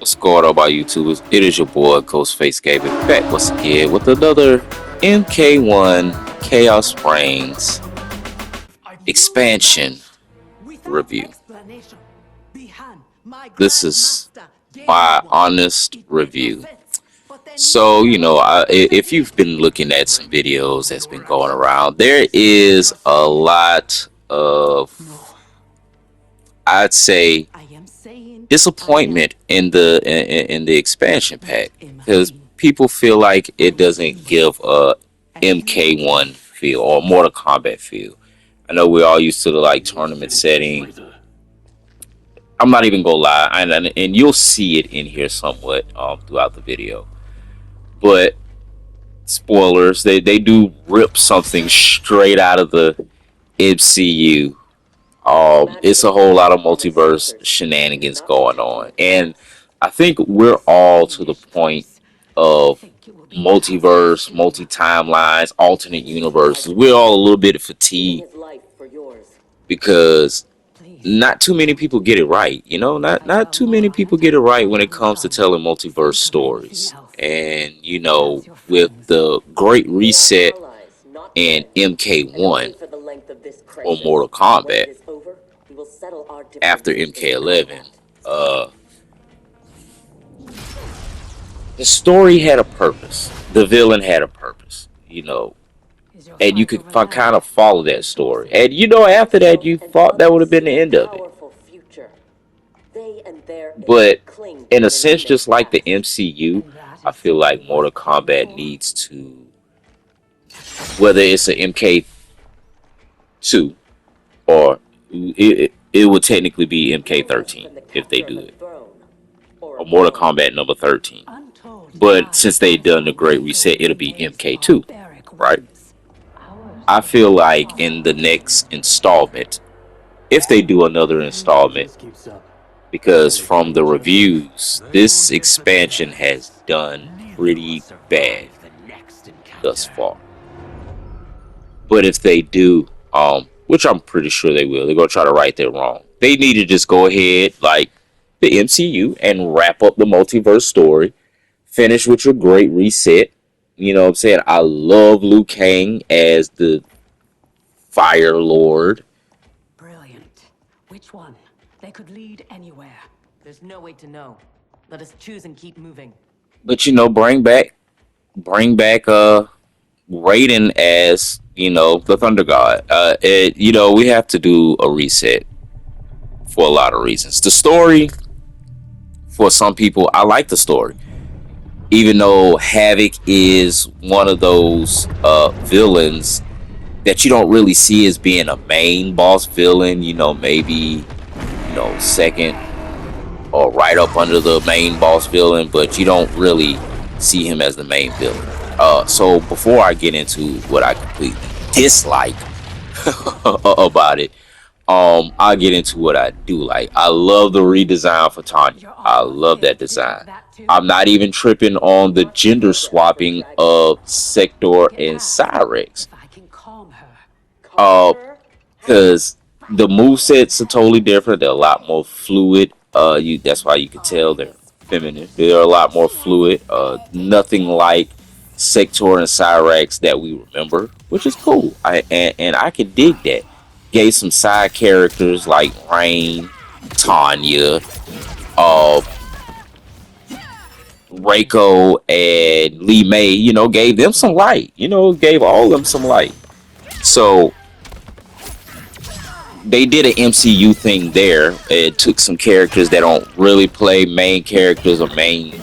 What's going on, my YouTubers? It is your boy, Ghostface Gaming, back once again with another MK1 Chaos Springs expansion review. This is my honest review. So, if you've been looking at some videos that's been going around, there is a lot of, I'd say, disappointment in the expansion pack because people feel like it doesn't give a MK1 feel or Mortal Kombat feel. I know we're all used to the like tournament setting. I'm not even gonna lie, and you'll see it in here somewhat throughout the video. But spoilers, they do rip something straight out of the MCU. It's a whole lot of multiverse shenanigans going on, and I think we're all to the point of multiverse, multi timelines, alternate universes. We're all a little bit fatigued because not too many people get it right. Not too many people get it right when it comes to telling multiverse stories. And with the Great Reset and MK1 or Mortal Kombat after MK11, the story had a purpose. The villain had a purpose, and you could kind of follow that story. And after that, you thought that would have been the end of it. But in a sense, just like the MCU, I feel like Mortal Kombat needs to, whether it's an MK2 or it would technically be MK13 if they do it, or Mortal Kombat number 13. But since they done the Great Reset, it'll be MK2, right? I feel like in the next installment, if they do another installment, because from the reviews, this expansion has done pretty bad thus far. But if they do, which I'm pretty sure they will, they're gonna try to right their wrong. They need to just go ahead like the MCU and wrap up the multiverse story. Finish with your Great Reset. You know what I'm saying? I love Liu Kang as the Fire Lord. Brilliant. Which one? They could lead anywhere. There's no way to know. Let us choose and keep moving. But bring back Raiden as, the Thunder God. We have to do a reset for a lot of reasons. The story, for some people, I like the story. Even though Havoc is one of those villains that you don't really see as being a main boss villain, maybe, second or right up under the main boss villain, but you don't really see him as the main villain. So before I get into what I completely dislike about it, I'll get into what I do like. I love the redesign for Tanya. I love that design. I'm not even tripping on the gender swapping of Sector and Cyrex. Because the movesets are totally different. They're a lot more fluid. That's why you can tell they're feminine. They're a lot more fluid. Nothing like Sector and Cyrex that we remember, which is cool. And I can dig that. Gave some side characters like Rain, Tanya, Reiko, and Lee May, gave them some light. Gave all of them some light. So they did an MCU thing there. It took some characters that don't really play main characters or main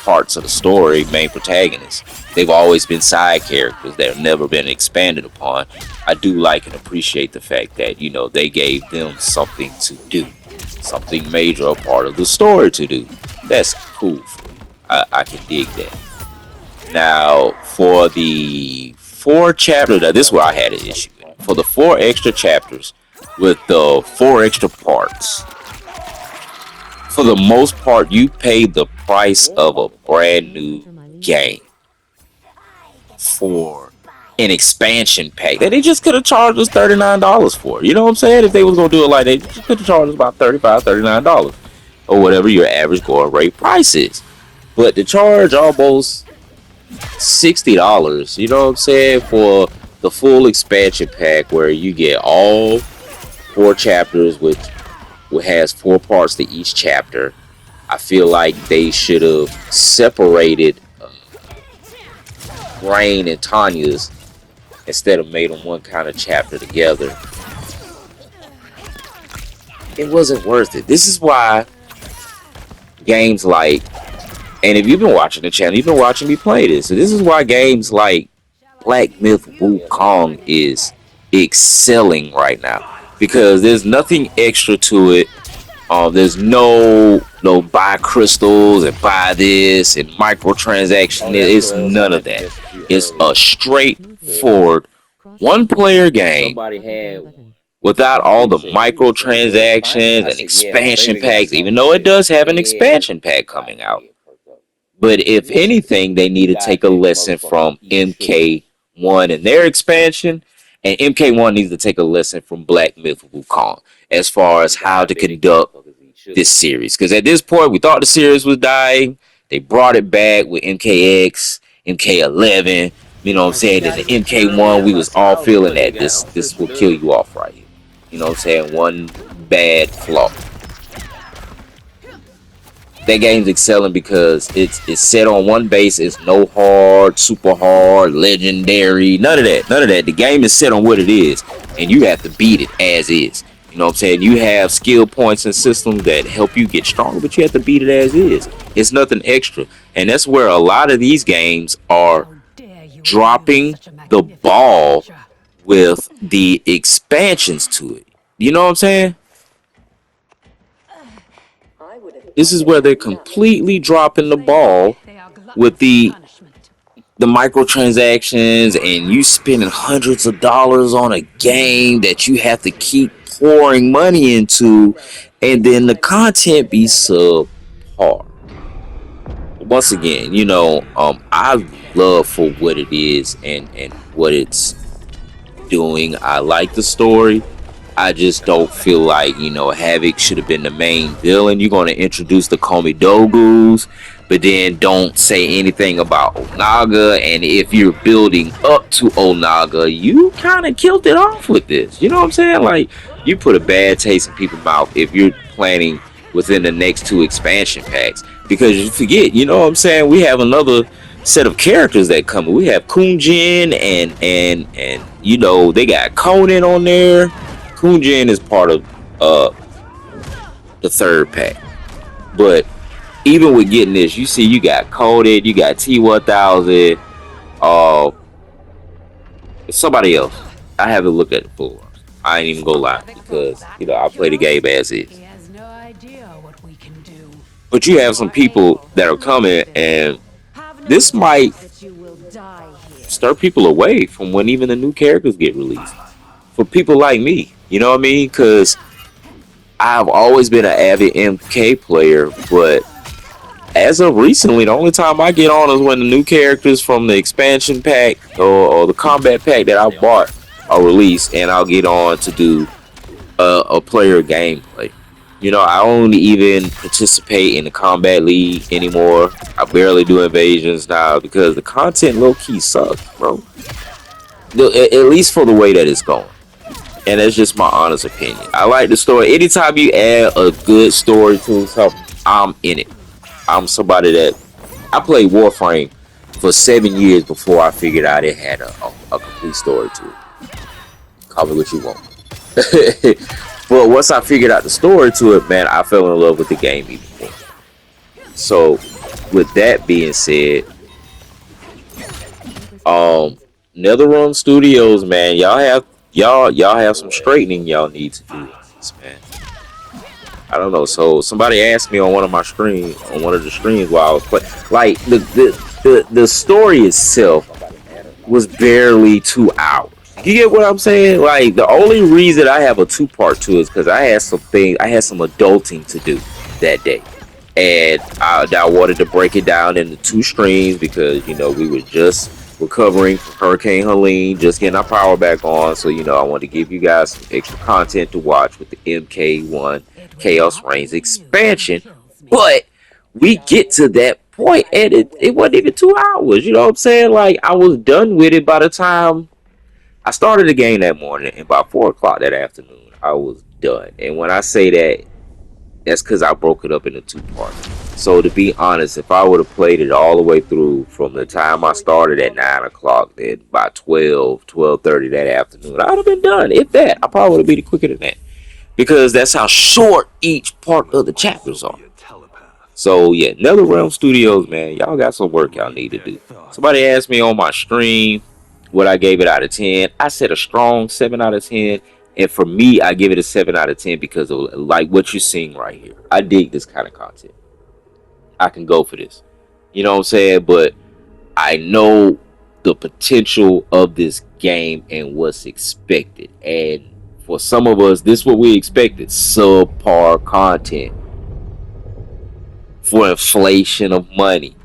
parts of the story, main protagonists. They've always been side characters that have never been expanded upon. I do like and appreciate the fact that, they gave them something to do, something major, a part of the story to do. That's cool. I can dig that. Now, for the 4 chapters, this is where I had an issue with. For the 4 extra chapters with the 4 extra parts, for the most part, you pay the price of a brand new game for an expansion pack that they just could have charged us $39 for. You know what I'm saying? If they was gonna do it like that, they just could have charged us about $35, $39. or whatever your average going rate price is. But to charge almost $60, you know what I'm saying, for the full expansion pack where you get all 4 chapters, which has 4 parts to each chapter. I feel like they should have separated Rain and Tanya's instead of made them one kind of chapter together. It wasn't worth it. This is why games like, and if you've been watching the channel, you've been watching me play this. So this is why games like Black Myth Wukong is excelling right now, because there's nothing extra to it. There's no buy crystals and buy this and microtransaction. It's none of that. It's a straightforward one-player game without all the microtransactions and expansion packs. Even though it does have an expansion pack coming out, but if anything, they need to take a lesson from MK1 and their expansion, and MK1 needs to take a lesson from Black Myth Wukong as far as how to conduct this series. Because at this point, we thought the series was dying. They brought it back with MKX, MK11. You know what I'm saying? Then the MK1, we was all feeling that this will kill you off right here. You know what I'm saying? One bad flaw. That game's excelling because it's set on one base. It's no hard, super hard, legendary, none of that. The game is set on what it is, and you have to beat it as is. You know what I'm saying? You have skill points and systems that help you get stronger, but you have to beat it as is. It's nothing extra, and that's where a lot of these games are dropping the ball with the expansions to it. You know what I'm saying? This is where they're completely dropping the ball with the microtransactions, and you spending hundreds of dollars on a game that you have to keep pouring money into, and then the content be subpar. Once again, I love for what it is and what it's doing. I like the story. I just don't feel like, Havoc should have been the main villain. You're going to introduce the Komidogus, but then don't say anything about Onaga. And if you're building up to Onaga, you kind of killed it off with this. You know what I'm saying? Like, you put a bad taste in people's mouth if you're planning within the next 2 expansion packs. Because you forget, you know what I'm saying? We have another set of characters that come. We have Kunjin and they got Conan on there. Kunjin is part of the 3rd pack. But even with getting this, you see you got Coded, you got T1000, somebody else. I haven't looked at the full. I ain't even gonna lie, because I play the game as is. But you have some people that are coming, and this might stir people away from when even the new characters get released. For people like me, you know what I mean? Because I've always been an avid MK player, but as of recently, the only time I get on is when the new characters from the expansion pack or the combat pack that I bought are released, and I'll get on to do a player gameplay. I don't even participate in the combat league anymore. I barely do invasions now because the content low-key sucks, bro. At least for the way that it's going. And that's just my honest opinion. I like the story. Anytime you add a good story to something, I'm in it. I'm somebody that I played Warframe for 7 years before I figured out it had a complete story to it. Call me what you want. But once I figured out the story to it, man, I fell in love with the game even more. So, with that being said, NetherRealm Studios, man, y'all have some straightening y'all need to do, man. I don't know. So somebody asked me on one of the streams while I was playing, like the story itself was barely 2 hours. You get what I'm saying? Like, the only reason I have a 2-part to it is because I had some adulting to do that day, and I wanted to break it down into 2 streams because we were just recovering from Hurricane Helene, just getting our power back on. So I wanted to give you guys some extra content to watch with the MK1 Chaos Reigns expansion, But we get to that point and it wasn't even 2 hours. You know what I'm saying? Like I was done with it by the time I started the game that morning, and by 4 o'clock that afternoon, I was done. And when I say that, that's because I broke it up into two parts. So to be honest, if I would have played it all the way through from the time I started at 9 o'clock, then by 12:30 that afternoon, I'd have been done. If that, I probably would have been quicker than that. Because that's how short each part of the chapters are. So yeah, NetherRealm Studios, man, y'all got some work y'all need to do. Somebody asked me on my stream what I gave it out of 10. I said a strong 7 out of 10. And for me, I give it a 7 out of 10 because of like what you're seeing right here. I dig this kind of content. I can go for this. You know what I'm saying? But I know the potential of this game and what's expected. And for some of us, this is what we expected. Subpar content for inflation of money.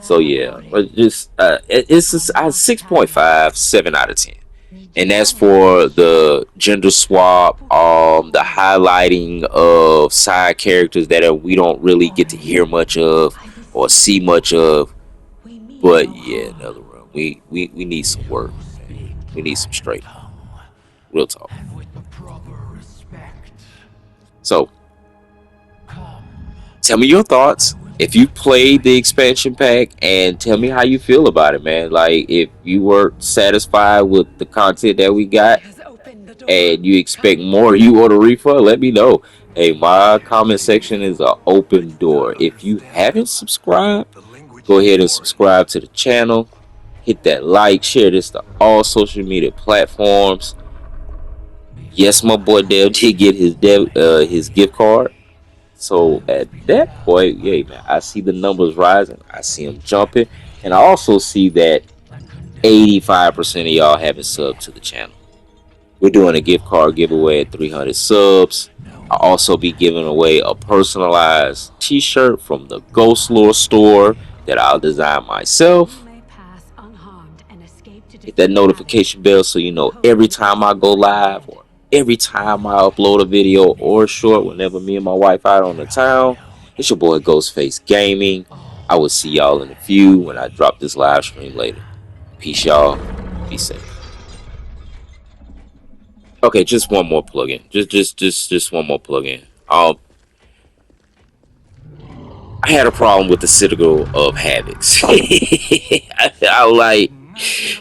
So yeah, but just it's a 6.5, 7 out of 10. And that's for the gender swap, the highlighting of side characters that we don't really get to hear much of or see much of. But yeah, another room. We need some work, man. We need some straight. Real talk. So tell me your thoughts. If you played the expansion pack, and tell me how you feel about it, man. Like if you were satisfied with the content that we got and you expect more, you want a refund, let me know. Hey, my comment section is an open door. If you haven't subscribed, go ahead and subscribe to the channel. Hit that like, share this to all social media platforms. Yes, my boy Dev did get his gift card. So at that point, yeah, man, I see the numbers rising. I see them jumping, and I also see that 85% of y'all haven't subbed to the channel. We're doing a gift card giveaway at 300 subs. I'll also be giving away a personalized T-shirt from the Ghost Lore store that I'll design myself. Hit that notification bell so you know every time I go live or every time I upload a video or a short whenever me and my wife out on the town. It's your boy Ghostface Gaming. I will see y'all in a few when I drop this live stream later. Peace, y'all. Be safe. Okay, just one more plugin. Just one more plugin. I had a problem with the Citadel of Havocs. I like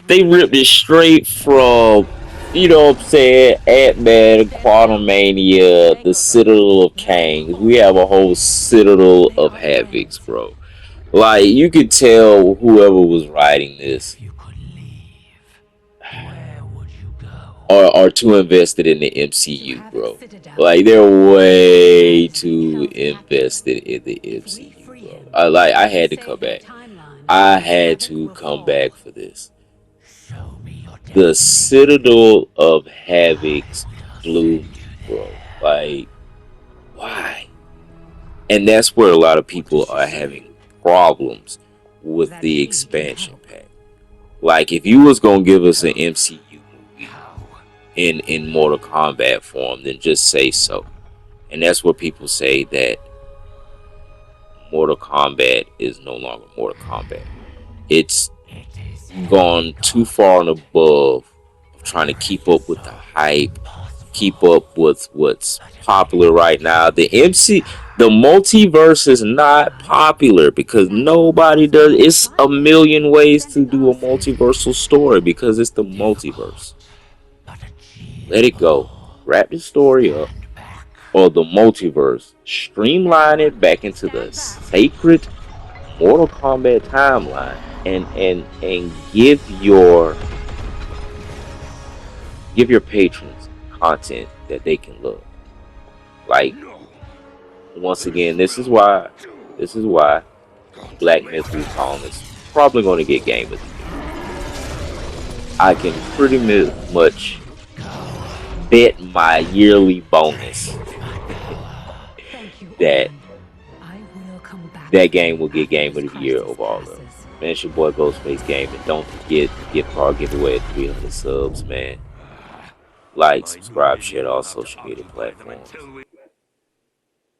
they ripped it straight from, you know what I'm saying, Ant-Man, Quantum Mania, the Citadel of Kings. We have a whole Citadel of Havocs, bro. Like you could tell whoever was writing this are too invested in the MCU, bro. Like they're way too invested in the MCU, bro. I had to come back. I had to come back for this. The Citadel of Havoc's blew me, bro. Like, why? And that's where a lot of people are having problems with the expansion pack. Like, if you was gonna give us an MCU movie in Mortal Kombat form, then just say so. And that's where people say that Mortal Kombat is no longer Mortal Kombat. It's gone too far and above of trying to keep up with the hype, keep up with what's popular right now. The multiverse is not popular because nobody does. It's a million ways to do a multiversal story because it's the multiverse. Let it go. Wrap the story up, or the multiverse. Streamline it back into the sacred Mortal Kombat timeline, and give your patrons content that they can love. Like once again, this is why Black Myth Wukong is probably going to get Game of the Year. I can pretty much bet my yearly bonus that that game will get Game of the Year over all of them. Man, it's your boy Ghostface Gaming. Don't forget the gift card giveaway at 300 subs, man. Like, subscribe, share to all social media platforms.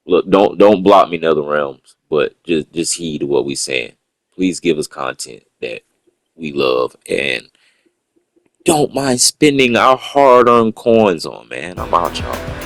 Look, don't block me, Nether Realms, but just heed what we saying. Please give us content that we love and don't mind spending our hard-earned coins on, man. I'm out, y'all.